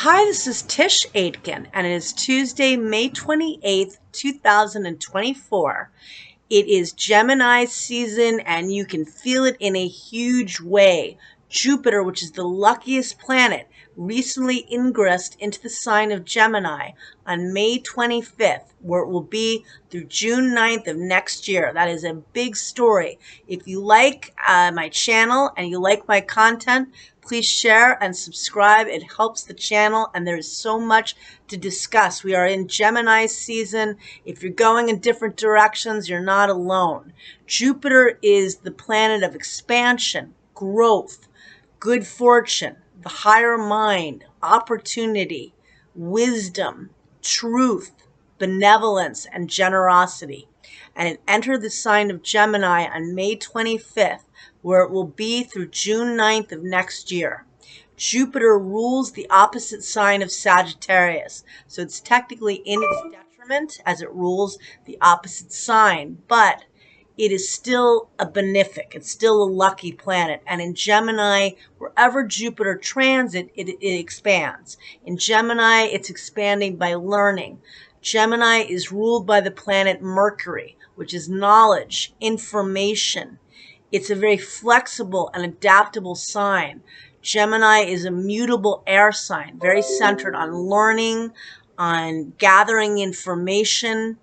Hi, this is Tisch Aitken, and it is Tuesday, May 28th, 2024. It is Gemini season, and you can feel it in a huge way. Jupiter, which is the luckiest planet, recently ingressed into the sign of Gemini on May 25th, where it will be through June 9th of next year. That is a big story. If you like my channel and you like my content, please share and subscribe. It helps the channel, and there's so much to discuss. We are in Gemini season. If you're going in different directions, you're not alone. Jupiter is the planet of expansion, growth, good fortune, the higher mind, opportunity, wisdom, truth, benevolence, and generosity. And it entered the sign of Gemini on May 25th, where it will be through June 9th of next year. Jupiter rules the opposite sign of Sagittarius, so it's technically in its detriment as it rules the opposite sign, but it is still a benefic. It's still a lucky planet. And in Gemini, wherever Jupiter transit, it expands. In Gemini, it's expanding by learning. Gemini is ruled by the planet Mercury, which is knowledge, information. It's a very flexible and adaptable sign. Gemini is a mutable air sign, very centered on learning, on gathering information.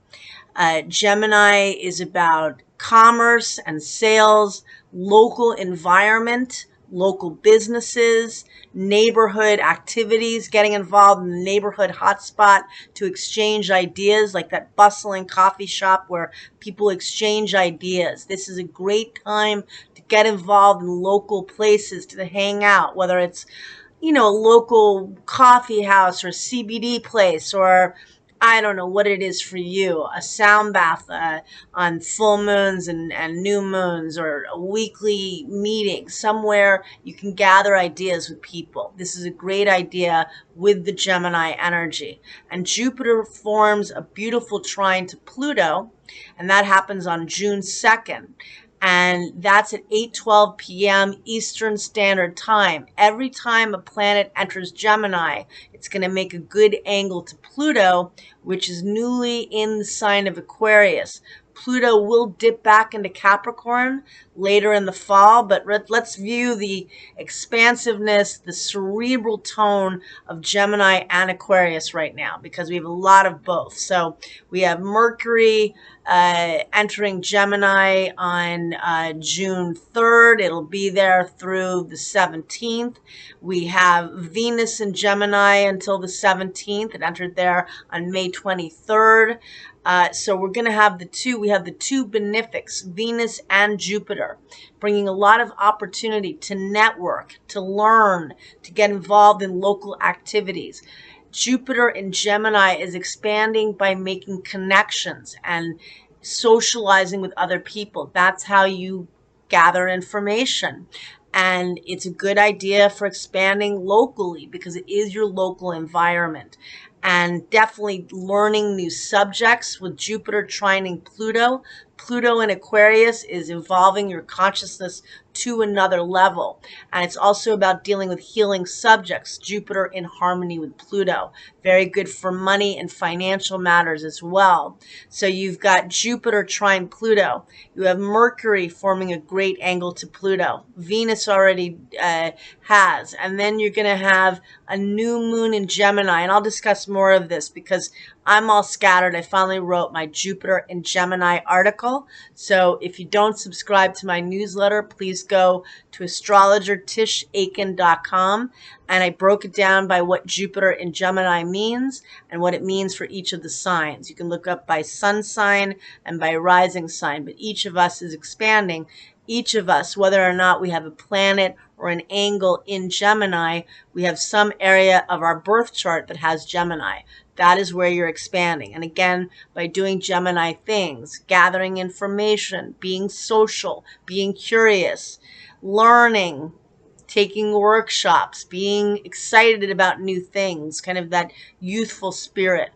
Gemini is about commerce and sales, local environment, local businesses, neighborhood activities, getting involved in the neighborhood hotspot to exchange ideas, like that bustling coffee shop where people exchange ideas. This is a great time to get involved in local places to hang out, whether it's, a local coffee house or CBD place, or I don't know what it is for you, a sound bath on full moons and new moons, or a weekly meeting somewhere you can gather ideas with people. This is a great idea with the Gemini energy. And Jupiter forms a beautiful trine to Pluto, and that happens on June 2nd. And that's at 8:12 p.m. Eastern Standard Time. Every time a planet enters Gemini, it's going to make a good angle to Pluto, which is newly in the sign of Aquarius. Pluto will dip back into Capricorn later in the fall, but let's view the expansiveness, the cerebral tone of Gemini and Aquarius right now, because we have a lot of both. So we have Mercury entering Gemini on June 3rd. It'll be there through the 17th. We have Venus in Gemini until the 17th. It entered there on May 23rd. So we're going to have we have the two benefics, Venus and Jupiter, bringing a lot of opportunity to network, to learn, to get involved in local activities. Jupiter in Gemini is expanding by making connections and socializing with other people. That's how you gather information. And it's a good idea for expanding locally because it is your local environment. And definitely learning new subjects with Jupiter trining Pluto. Pluto in Aquarius is evolving your consciousness to another level. And it's also about dealing with healing subjects, Jupiter in harmony with Pluto. Very good for money and financial matters as well. So you've got Jupiter trine Pluto. You have Mercury forming a great angle to Pluto. Venus already has. And then you're going to have a new moon in Gemini. And I'll discuss more of this because I'm all scattered. I finally wrote my Jupiter in Gemini article. So if you don't subscribe to my newsletter, please go to astrologer.tishaitken.com, and I broke it down by what Jupiter in Gemini means and what it means for each of the signs. You can look up by sun sign and by rising sign, but each of us is expanding. Each of us, whether or not we have a planet or an angle in Gemini, we have some area of our birth chart that has Gemini. That is where you're expanding. And again, by doing Gemini things, gathering information, being social, being curious, learning, taking workshops, being excited about new things, kind of that youthful spirit.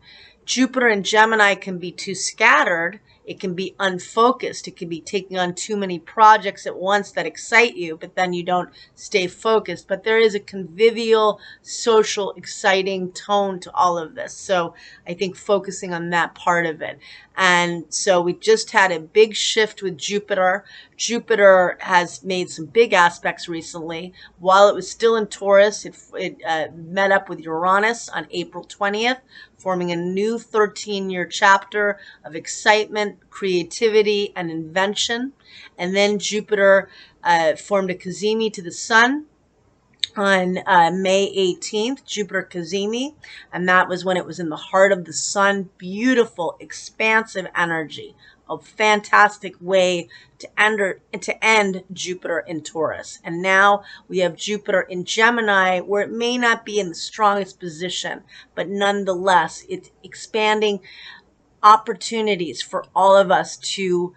Jupiter and Gemini can be too scattered. It can be unfocused. It can be taking on too many projects at once that excite you, but then you don't stay focused. But there is a convivial, social, exciting tone to all of this. So I think focusing on that part of it. And so we just had a big shift with Jupiter. Jupiter has made some big aspects recently. While it was still in Taurus, it met up with Uranus on April 20th, forming a new 13-year chapter of excitement, creativity, and invention. And then Jupiter formed a cazimi to the Sun on May 18th, Jupiter cazimi, and that was when it was in the heart of the Sun. Beautiful, expansive energy. A fantastic way to end Jupiter in Taurus. And now we have Jupiter in Gemini, where it may not be in the strongest position, but nonetheless, it's expanding opportunities for all of us to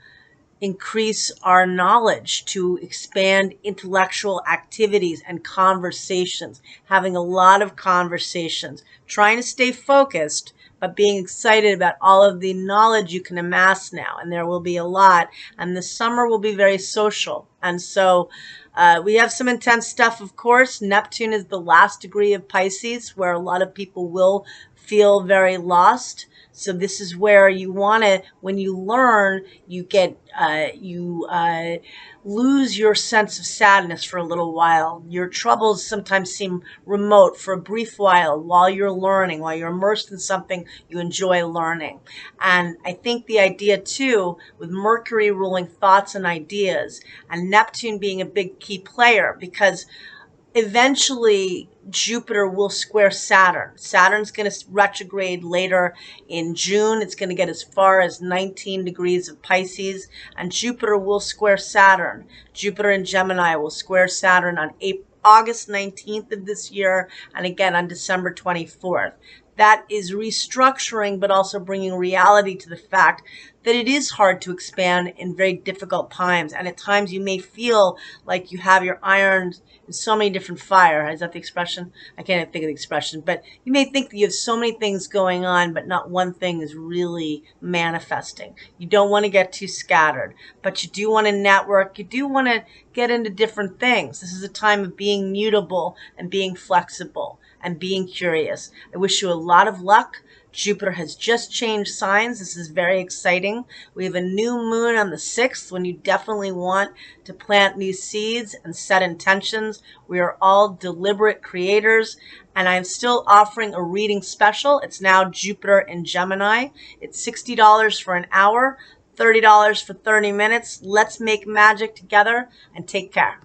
increase our knowledge, to expand intellectual activities and conversations, having a lot of conversations, trying to stay focused, but being excited about all of the knowledge you can amass now. And there will be a lot. And the summer will be very social. And so we have some intense stuff, of course. Neptune is the last degree of Pisces, where a lot of people will feel very lost. So this is where you want to, when you learn, you lose your sense of sadness for a little while. Your troubles sometimes seem remote for a brief while you're learning, while you're immersed in something you enjoy learning. And I think the idea too, with Mercury ruling thoughts and ideas, and Neptune being a big key player, because eventually Jupiter will square Saturn. Saturn's going to retrograde later in June. It's going to get as far as 19 degrees of Pisces, and Jupiter will square Saturn. Jupiter in Gemini will square Saturn on August 19th of this year, and again on December 24th. That is restructuring, but also bringing reality to the fact that it is hard to expand in very difficult times. And at times you may feel like you have your irons in so many different fire. Is that the expression? I can't even think of the expression. But you may think that you have so many things going on, but not one thing is really manifesting. You don't want to get too scattered, but you do want to network. You do want to get into different things. This is a time of being mutable and being flexible and being curious. I wish you a lot of luck. Jupiter has just changed signs. This is very exciting. We have a new moon on the 6th, when you definitely want to plant new seeds and set intentions. We are all deliberate creators, and I'm still offering a reading special. It's now Jupiter in Gemini. It's $60 for an hour, $30 for 30 minutes. Let's make magic together, and take care.